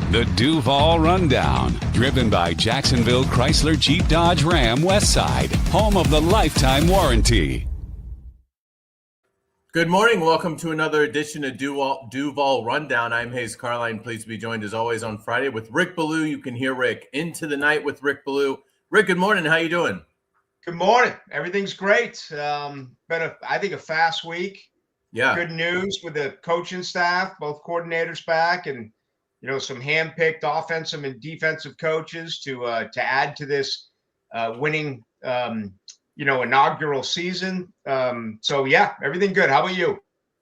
The Duval Rundown, driven by Jacksonville Chrysler Jeep Dodge Ram Westside, home of the lifetime warranty. Good morning. Welcome to another edition of Duval Rundown. I'm Hayes Carline. Pleased to be joined as always on Friday with Rick Ballou. You can hear Rick Into the Night with Rick Ballou. Rick, good morning. How you doing? Good morning. Everything's great. Been I think a fast week. Yeah. Good news with the coaching staff, both coordinators back, and some hand-picked offensive and defensive coaches to add to this winning inaugural season. So yeah, everything good. How about you?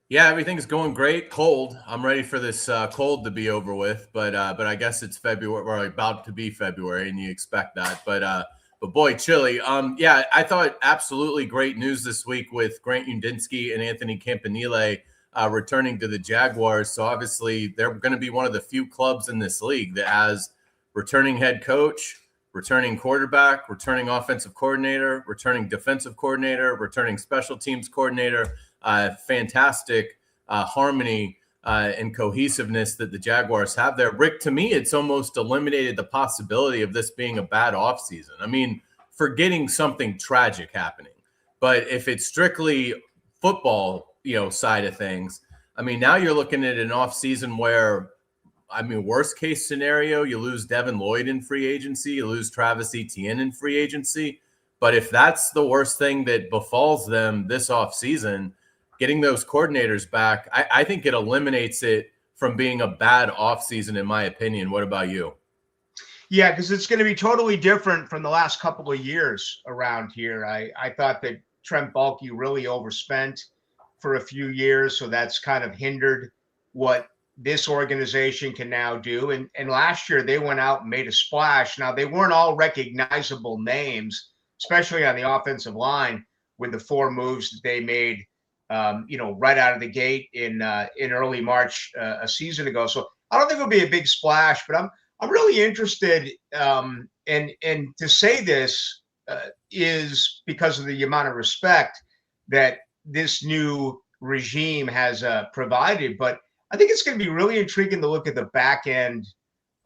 Yeah, everything's going great. Cold. I'm ready for this cold to be over with, but I guess it's February, or about to be February, and you expect that. But boy, chilly. Yeah, I thought absolutely great news this week with Grant Udinski and Anthony Campanile returning to the Jaguars. So obviously they're going to be one of the few clubs in this league that has returning head coach, returning quarterback, returning offensive coordinator, returning defensive coordinator, returning special teams coordinator. Fantastic harmony and cohesiveness that the Jaguars have there. Rick, to me, it's almost eliminated the possibility of this being a bad offseason. I mean, forgetting something tragic happening. But if it's strictly football, side of things, I mean, now you're looking at an offseason where, worst case scenario, you lose Devin Lloyd in free agency, you lose Travis Etienne in free agency. But if that's the worst thing that befalls them this offseason, getting those coordinators back, I think it eliminates it from being a bad offseason, in my opinion. What about you? Yeah, because it's going to be totally different from the last couple of years around here. I thought that Trent Baalke really overspent for a few years, so that's kind of hindered what this organization can now do. And last year they went out and made a splash. Now, they weren't all recognizable names, especially on the offensive line, with the 4 moves that they made right out of the gate in early March a season ago. So I don't think it'll be a big splash, but I'm really interested. And to say this is because of the amount of respect that this new regime has provided. But I think it's going to be really intriguing to look at the back end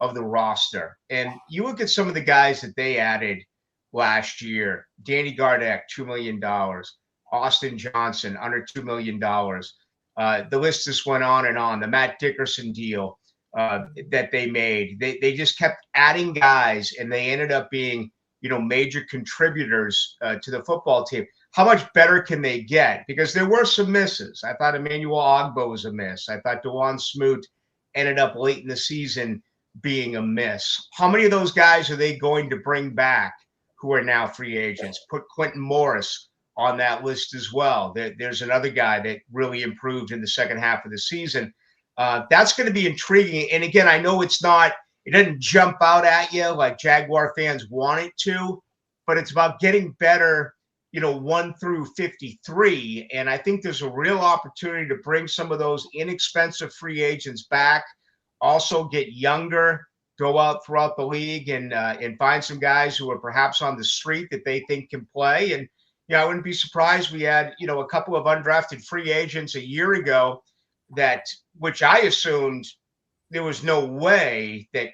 of the roster. And you look at some of the guys that they added last year: Danny Gardeck, $2 million. Austin Johnson, under $2 million. The list just went on and on. The Matt Dickerson deal that they made. They just kept adding guys, and they ended up being, major contributors to the football team. How much better can they get? Because there were some misses. I thought Emmanuel Ogbo was a miss. I thought DeJuan Smoot ended up late in the season being a miss. How many of those guys are they going to bring back who are now free agents? Put Quentin Morris on that list as well. There's another guy that really improved in the second half of the season. That's going to be intriguing. And again, I know it doesn't jump out at you like Jaguar fans want it to, but it's about getting better, 1 through 53. And I think there's a real opportunity to bring some of those inexpensive free agents back, also get younger, go out throughout the league and find some guys who are perhaps on the street that they think can play. And I wouldn't be surprised we had, a couple of undrafted free agents a year ago which I assumed there was no way that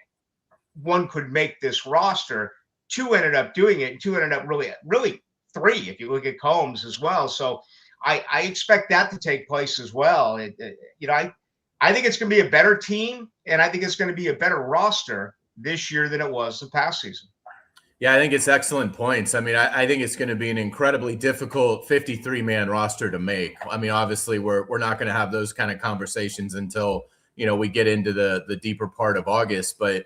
one could make this roster. 2 ended up doing it, and 2 ended up really 3, if you look at Combs as well. So I expect that to take place as well. I think it's going to be a better team, and I think it's going to be a better roster this year than it was the past season. Yeah, I think it's excellent points. I mean, I think it's going to be an incredibly difficult 53-man roster to make. I mean, obviously, we're not going to have those kind of conversations until, we get into the deeper part of August. But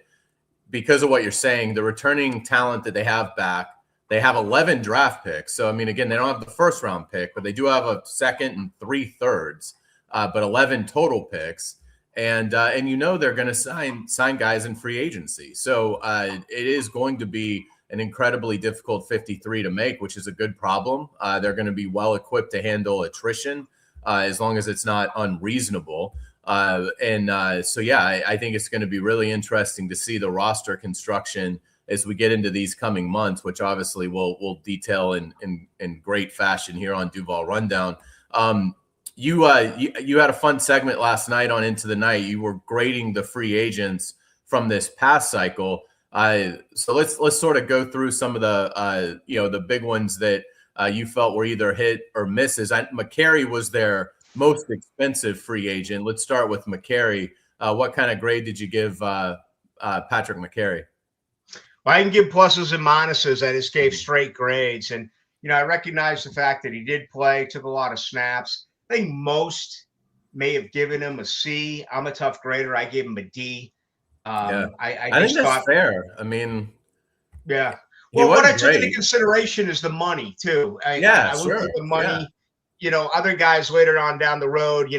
because of what you're saying, the returning talent that they have back, they have 11 draft picks. So, I mean, again, they don't have the first round pick, but they do have a second and 3 thirds, but 11 total picks. And they're going to sign guys in free agency. So it is going to be an incredibly difficult 53 to make, which is a good problem. They're going to be well equipped to handle attrition as long as it's not unreasonable. I think it's going to be really interesting to see the roster construction as we get into these coming months, which obviously we'll detail in great fashion here on Duval Rundown. You had a fun segment last night on Into the Night. You were grading the free agents from this past cycle. So let's sort of go through some of the the big ones that you felt were either hit or misses. McCary was their most expensive free agent. Let's start with McCary. What kind of grade did you give Patrick McCary? Well, I can give pluses and minuses. I just gave straight grades. And, I recognize the fact that he did play, took a lot of snaps. I think most may have given him a C. I'm a tough grader. I gave him a D. I just think that's thought, fair. I mean, yeah. Well, what I took into consideration is the money, too. I looked at the money. Yeah. Other guys later on down the road,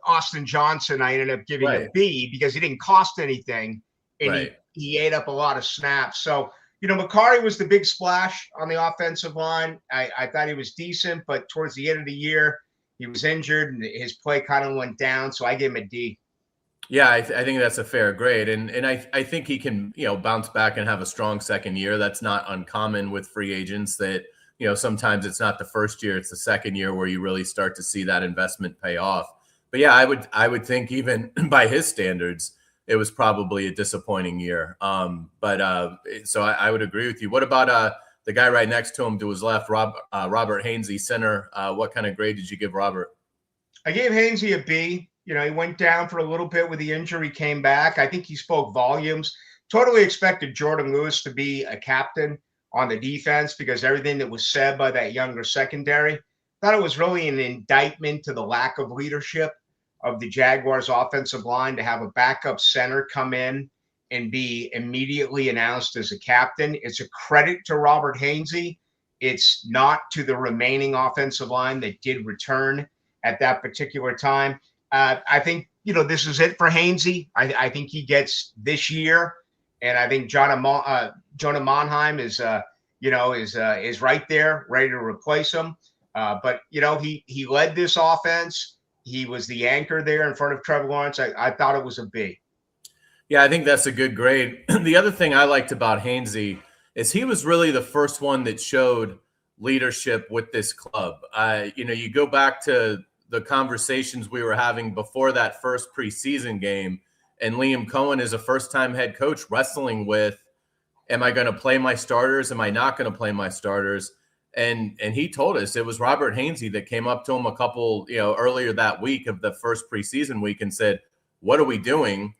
Austin Johnson, I ended up giving a B because he didn't cost anything, and he ate up a lot of snaps. So, McCary was the big splash on the offensive line. I thought he was decent, but towards the end of the year, he was injured and his play kind of went down. So I gave him a D. Yeah, I think that's a fair grade. And I think he can, bounce back and have a strong second year. That's not uncommon with free agents that, sometimes it's not the first year, it's the second year where you really start to see that investment pay off. But yeah, I would think even by his standards, it was probably a disappointing year. So I would agree with you. What about the guy right next to him to his left, Robert Hainsey, center? What kind of grade did you give Robert? I gave Hainsey a B. He went down for a little bit with the injury, came back. I think he spoke volumes. Totally expected Jordan Lewis to be a captain on the defense because everything that was said by that younger secondary, thought it was really an indictment to the lack of leadership of the Jaguars offensive line to have a backup center come in and be immediately announced as a captain. It's a credit to Robert Hainsey. It's not to the remaining offensive line that did return at that particular time. I think, this is it for Hainsey. I think he gets this year. And I think Jonah Monheim is right there, ready to replace him. But he led this offense. He was the anchor there in front of Trevor Lawrence. I thought it was a B. Yeah, I think that's a good grade. The other thing I liked about Hainsey is he was really the first one that showed leadership with this club. You go back to the conversations we were having before that first preseason game, and Liam Cohen is a first-time head coach wrestling with, am I going to play my starters? Am I not going to play my starters? And he told us it was Robert Hainsey that came up to him a couple, earlier that week of the first preseason week and said, what are we doing?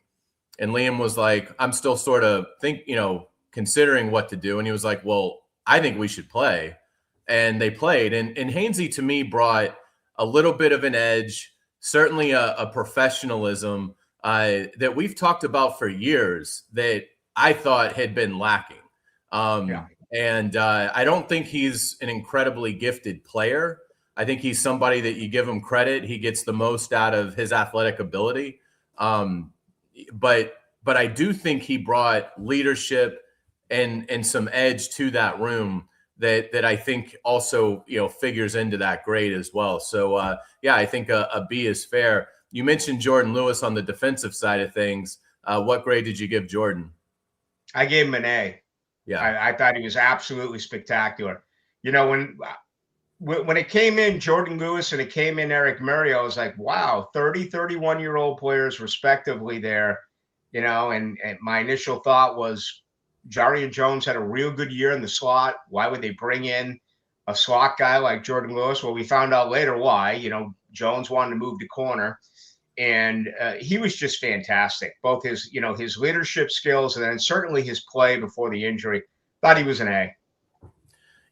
And Liam was like, I'm still sort of considering what to do. And he was like, well, I think we should play. And they played. And Hainsey, to me, brought a little bit of an edge, certainly a professionalism that we've talked about for years that I thought had been lacking. And I don't think he's an incredibly gifted player. I think he's somebody that you give him credit. He gets the most out of his athletic ability. But I do think he brought leadership and some edge to that room that I think also, figures into that grade as well. So, I think a B is fair. You mentioned Jordan Lewis on the defensive side of things. What grade did you give Jordan? I gave him an A. Yeah, I thought he was absolutely spectacular. When it came in Jordan Lewis and it came in Eric Murray, I was like, wow, 30, 31-year-old players respectively there, and my initial thought was Jarian Jones had a real good year in the slot. Why would they bring in a slot guy like Jordan Lewis? Well, we found out later why. Jones wanted to move to corner, and he was just fantastic. Both his leadership skills and then certainly his play before the injury. Thought he was an A.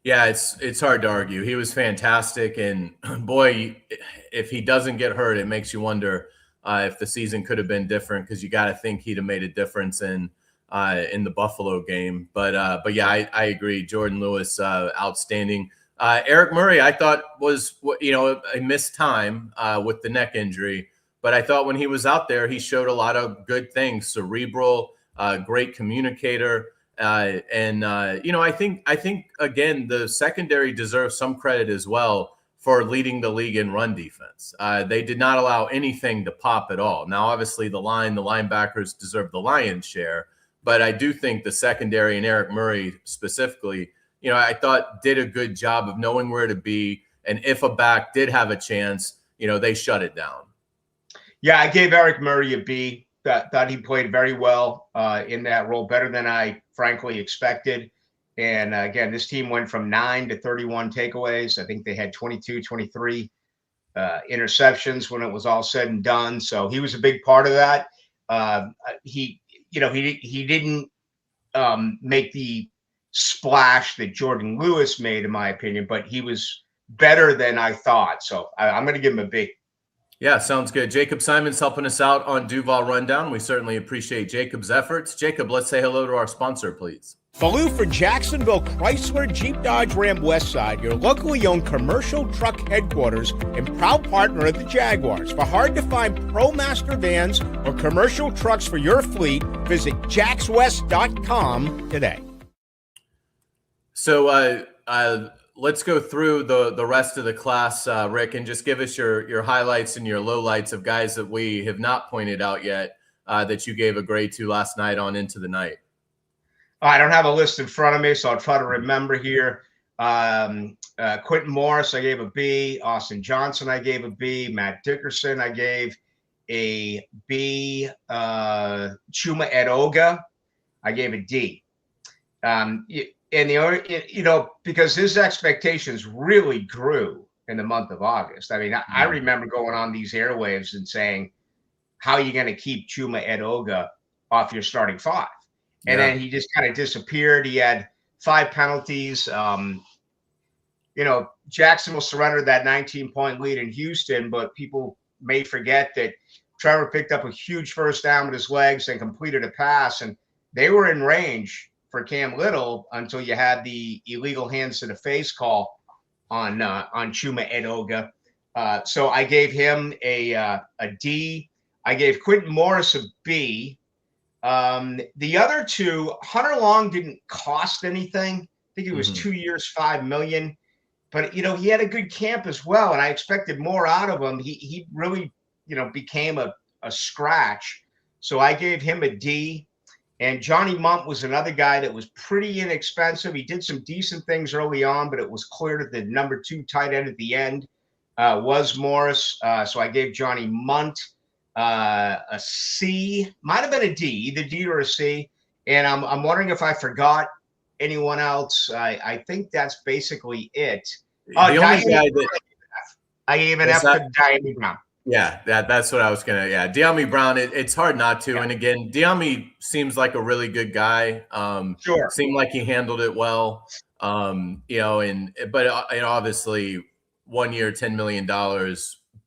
Yeah, it's hard to argue. He was fantastic, and boy, if he doesn't get hurt, it makes you wonder if the season could have been different, because you got to think he'd have made a difference in the Buffalo game. But yeah, I agree. Jordan Lewis, outstanding. Eric Murray, I thought was a missed time with the neck injury, but I thought when he was out there, he showed a lot of good things. Cerebral, great communicator. I think again, the secondary deserves some credit as well for leading the league in run defense. They did not allow anything to pop at all. Now, obviously the linebackers deserve the lion's share, but I do think the secondary and Eric Murray specifically, I thought did a good job of knowing where to be. And if a back did have a chance, they shut it down. Yeah, I gave Eric Murray a B. Thought he played very well in that role, better than I frankly expected. And again, this team went from 9 to 31 takeaways. I think they had 22, 23 interceptions when it was all said and done. So he was a big part of that. He didn't make the splash that Jordan Lewis made, in my opinion, but he was better than I thought. So I'm going to give him a B. Yeah, sounds good. Jacob Simon's helping us out on Duval Rundown. We certainly appreciate Jacob's efforts. Jacob, let's say hello to our sponsor, please. Falou for Jacksonville Chrysler Jeep Dodge Ram Westside, your locally owned commercial truck headquarters and proud partner of the Jaguars. For hard-to-find ProMaster vans or commercial trucks for your fleet, visit jaxwest.com today. So let's go through the rest of the class, Rick, and just give us your highlights and your lowlights of guys that we have not pointed out yet that you gave a grade to last night on into the night. I don't have a list in front of me, so I'll try to remember here. Quentin Morris, I gave a B. Austin Johnson, I gave a B. Matt Dickerson, I gave a B. Chuma Edoga, I gave a D. And because his expectations really grew in the month of August. I mean, I remember going on these airwaves and saying, how are you going to keep Chuma Edoga off your starting five? And then he just kind of disappeared. He had 5 penalties. Jacksonville surrendered that 19-point lead in Houston, but people may forget that Trevor picked up a huge first down with his legs and completed a pass, and they were in range for Cam Little until you had the illegal hands to the face call on Chuma Edoga. So I gave him a D. I gave Quentin Morris a B. The other two, Hunter Long didn't cost anything. I think it was 2 years, $5 million. But he had a good camp as well, and I expected more out of him. He really, became a scratch. So I gave him a D. And Johnny Munt was another guy that was pretty inexpensive. He did some decent things early on, but it was clear that the number 2 tight end at the end was Morris. So I gave Johnny Munt a C, might have been a D, either D or a C. And I'm wondering if I forgot anyone else. I think that's basically it. The only guy that I gave an F to Diami Brown. Yeah, that's what I was gonna. Yeah, Diami Brown. It's hard not to. Yeah. And again, Diami seems like a really good guy. Sure. Seemed like he handled it well. But obviously, 1 year, $10 million.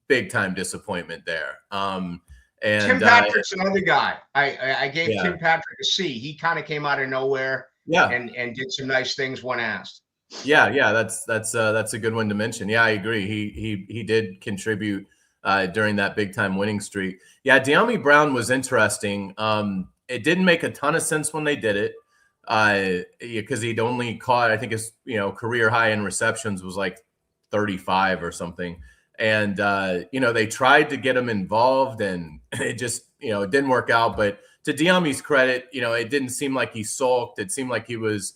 Big time disappointment there. And Tim Patrick's another guy. I gave Tim Patrick a C. He kind of came out of nowhere. Yeah. And did some nice things when asked. Yeah. That's a good one to mention. Yeah, I agree. He did contribute during that big time winning streak. Yeah, Diami Brown was interesting. It didn't make a ton of sense when they did it because he'd only caught, I think his career high in receptions was like 35 or something. And, they tried to get him involved and it just, it didn't work out. But to Diami's credit, it didn't seem like he sulked. It seemed like he was,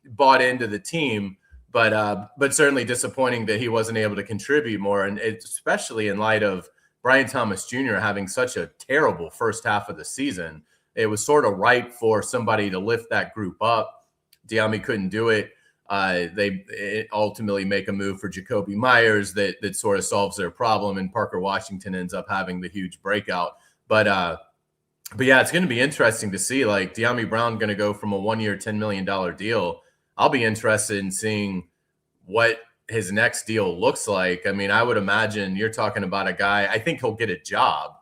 bought into the team, but certainly disappointing that he wasn't able to contribute more. And especially in light of Brian Thomas Jr. having such a terrible first half of the season, it was sort of ripe for somebody to lift that group up. Diami couldn't do it. They ultimately make a move for Jacoby Myers that sort of solves their problem, and Parker Washington ends up having the huge breakout. But yeah, it's going to be interesting to see, like, Diami Brown going to go from a 1 year, $10 million deal. I'll be interested in seeing what his next deal looks like. I mean, I would imagine you're talking about a guy, I think he'll get a job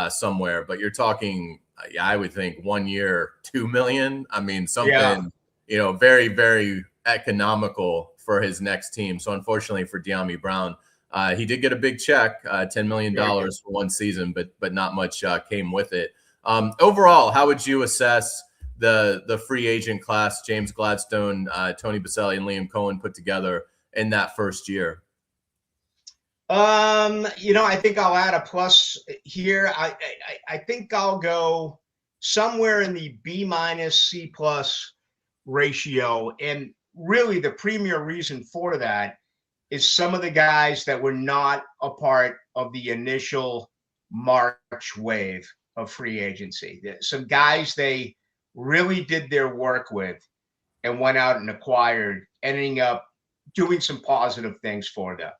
somewhere, but you're talking, I would think 1 year, $2 million. I mean, something, very, very economical for his next team. So unfortunately for Diami Brown, he did get a big check, $10 million for one season, but not much came with it. Overall, how would you assess the free agent class James Gladstone, Tony Baselli, and Liam Cohen put together in that first year? I think I'll add a plus here. I think I'll go somewhere in the B- C+ ratio. And really the premier reason for that is some of the guys that were not a part of the initial March wave of free agency. Some guys they really did their work with and went out and acquired, ending up doing some positive things for them.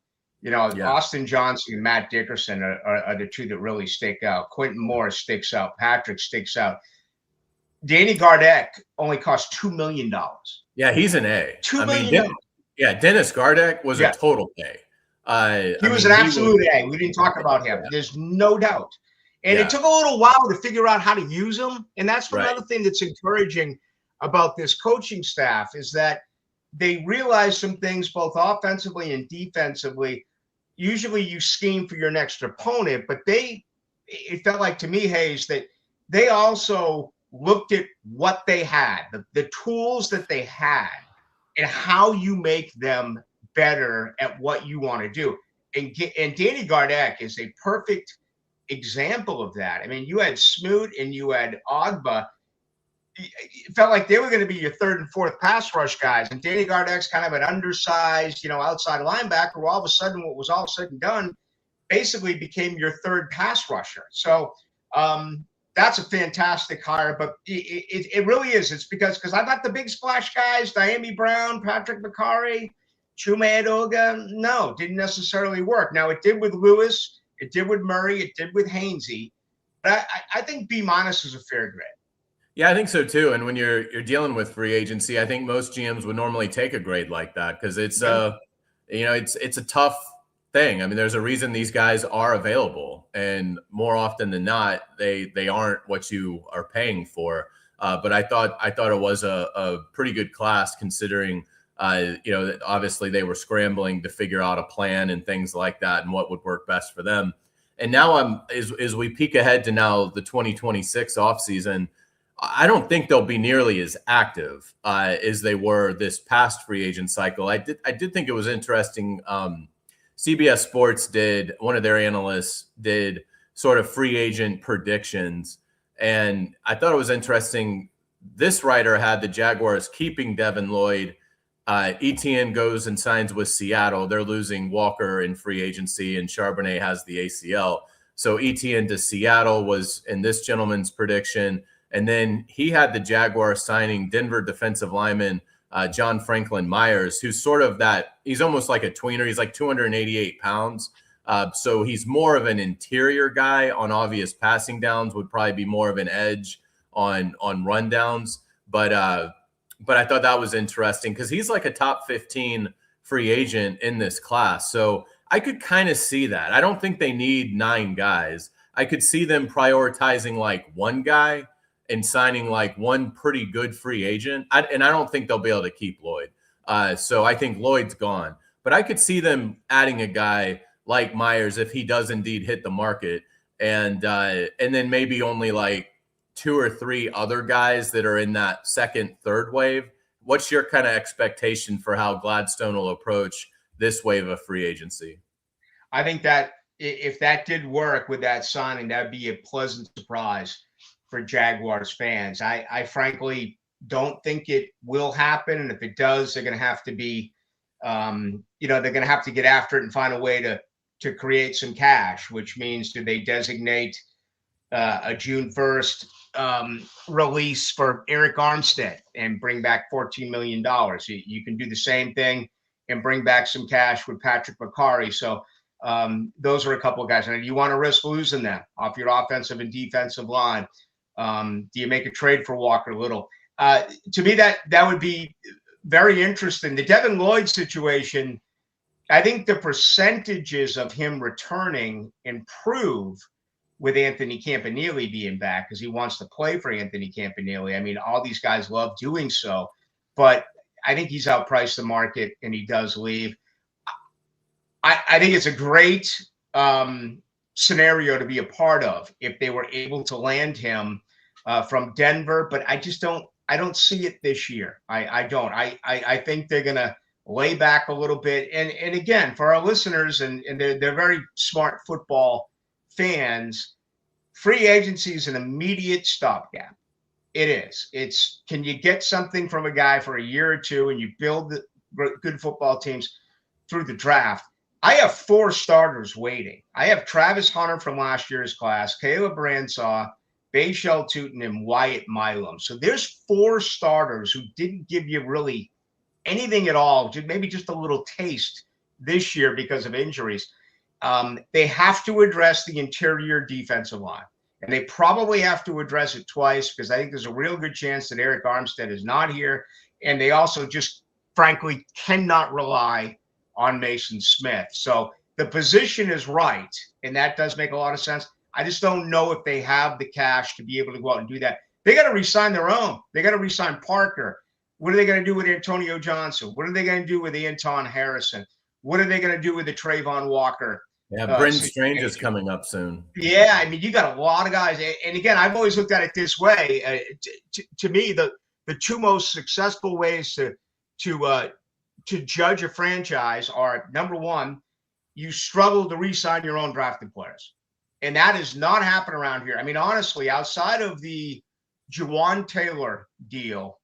You know, Yeah. Austin Johnson and Matt Dickerson are the two that really stick out. Quentin Morris sticks out. Patrick sticks out. Danny Gardeck only cost $2 million. Yeah, he's an A. $2 million. Dennis Gardeck was Yeah. a total A. He was an absolute A. We didn't talk about him. Yeah. There's no doubt. And Yeah. it took a little while to figure out how to use him. And that's Right. another thing that's encouraging about this coaching staff is that they realize some things both offensively and defensively. Usually you scheme for your next opponent, but it felt like to me, Hayes, that they also looked at what they had, the tools that they had, and how you make them better at what you want to do. And Danny Gardeck is a perfect example of that. I mean, you had Smoot and you had Ogba. It felt like they were going to be your third and fourth pass rush guys. And Danny Gardeck's kind of an undersized, outside linebacker who all of a sudden, what was all said and done, basically became your third pass rusher. So that's a fantastic hire. But it really is. It's because I got the big splash guys, Diami Brown, Patrick McCarry, Chuma Edoga. No, didn't necessarily work. Now, it did with Lewis. It did with Murray. It did with Hainsey. But I think B- is a fair grade. Yeah, I think so too. And when you're dealing with free agency, I think most GMs would normally take a grade like that because it's it's a tough thing. I mean, there's a reason these guys are available, and more often than not, they aren't what you are paying for. But I thought it was a pretty good class considering that obviously they were scrambling to figure out a plan and things like that and what would work best for them. And now as we peek ahead to now the 2026 offseason, I don't think they'll be nearly as active as they were this past free agent cycle. I did think it was interesting. CBS Sports one of their analysts did sort of free agent predictions. And I thought it was interesting. This writer had the Jaguars keeping Devin Lloyd. Etienne goes and signs with Seattle. They're losing Walker in free agency, and Charbonnet has the ACL. So Etienne to Seattle was in this gentleman's prediction. And then he had the Jaguars signing Denver defensive lineman John Franklin Myers, who's sort of he's almost like a tweener. He's like 288 pounds. So he's more of an interior guy on obvious passing downs, would probably be more of an edge on rundowns. But I thought that was interesting because he's like a top 15 free agent in this class. So I could kind of see that. I don't think they need 9 guys. I could see them prioritizing like one guy and signing like one pretty good free agent. And I don't think they'll be able to keep Lloyd. So I think Lloyd's gone. But I could see them adding a guy like Myers if he does indeed hit the market. And then maybe only like 2 or 3 other guys that are in that second, third wave. What's your kind of expectation for how Gladstone will approach this wave of free agency? I think that if that did work with that signing, that'd be a pleasant surprise for Jaguars fans. I frankly don't think it will happen. And if it does, they're going to have to be, they're going to have to get after it and find a way to create some cash, which means do they designate a June 1st release for Eric Armstead and bring back $14 million. You can do the same thing and bring back some cash with Patrick McCarry. So those are a couple of guys. And you want to risk losing them off your offensive and defensive line. Do you make a trade for Walker Little? To me, that would be very interesting. The Devin Lloyd situation, I think the percentages of him returning improve with Anthony Campanile being back because he wants to play for Anthony Campanile. I mean, all these guys love doing so, but I think he's outpriced the market and he does leave. I think it's a great scenario to be a part of if they were able to land him from Denver, but I don't see it this year. I don't. I think they're going to lay back a little bit. And again, for our listeners, and they're very smart football fans, free agency is an immediate stopgap. It is. It's, can you get something from a guy for a year or two and you build good football teams through the draft? I have 4 starters waiting. I have Travis Hunter from last year's class, Caleb Bransaw, Bayshell Tootin, and Wyatt Milam. So there's 4 starters who didn't give you really anything at all, maybe just a little taste this year because of injuries. They have to address the interior defensive line, and they probably have to address it twice because I think there's a real good chance that Eric Armstead is not here, and they also just frankly cannot rely on Mason Smith. So the position is right, and that does make a lot of sense. I just don't know if they have the cash to be able to go out and do that. They got to re-sign their own. They got to re-sign Parker. What are they going to do with Antonio Johnson? What are they going to do with Anton Harrison? What are they going to do with the Trayvon Walker? Yeah, Brendan Strange is coming up soon. Yeah, I mean, you got a lot of guys. And again, I've always looked at it this way. To me, the 2 most successful ways to judge a franchise are, number one, you struggle to re-sign your own drafted players. And that does not happen around here. I mean, honestly, outside of the Juwan Taylor deal,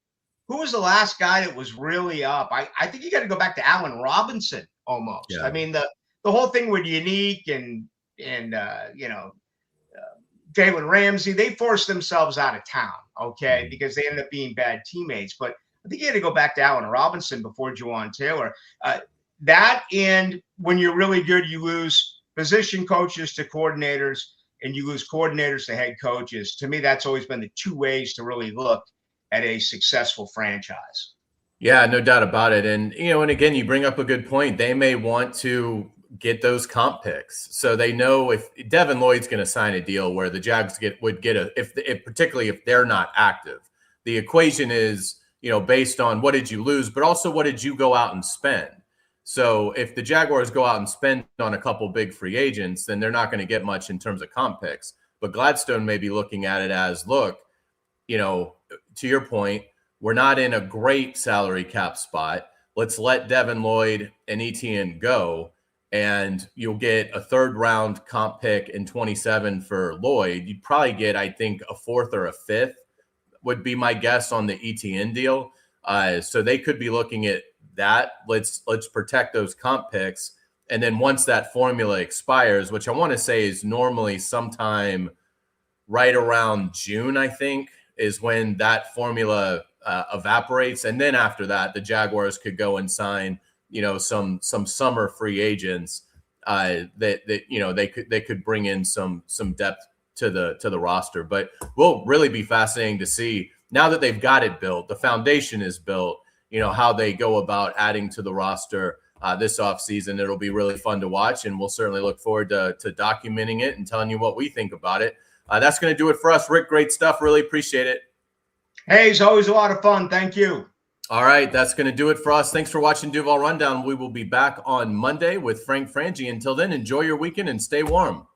who was the last guy that was really up? I think you got to go back to Allen Robinson almost. Yeah. I mean, the whole thing with Unique and Jalen Ramsey, they forced themselves out of town, okay, because they ended up being bad teammates. But I think you had to go back to Allen Robinson before Juwan Taylor. That, and when you're really good, you lose position coaches to coordinators, and you lose coordinators to head coaches. To me, that's always been the 2 ways to really look at a successful franchise. Yeah, no doubt about it. And, and again, you bring up a good point. They may want to get those comp picks. So they know if Devin Lloyd's going to sign a deal where the Jags would get particularly if they're not active. The equation is, based on what did you lose, but also what did you go out and spend? So if the Jaguars go out and spend on a couple big free agents, then they're not going to get much in terms of comp picks. But Gladstone may be looking at it as, look, to your point, we're not in a great salary cap spot. Let's let Devin Lloyd and Etienne go, and you'll get a 3rd round comp pick in 27 for Lloyd. You'd probably get, I think, a 4th or a 5th would be my guess on the Etienne deal. So they could be looking at that. Let's protect those comp picks. And then once that formula expires, which I want to say is normally sometime right around June, I think, is when that formula evaporates. And then after that, the Jaguars could go and sign, some summer free agents that they could bring in some depth to the roster. But will really be fascinating to see now that they've got it built, the foundation is built, how they go about adding to the roster this offseason. It'll be really fun to watch, and we'll certainly look forward to documenting it and telling you what we think about it. That's going to do it for us. Rick, great stuff. Really appreciate it. Hey, it's always a lot of fun. Thank you. All right, that's going to do it for us. Thanks for watching Duval Rundown. We will be back on Monday with Frank Frangie. Until then, enjoy your weekend and stay warm.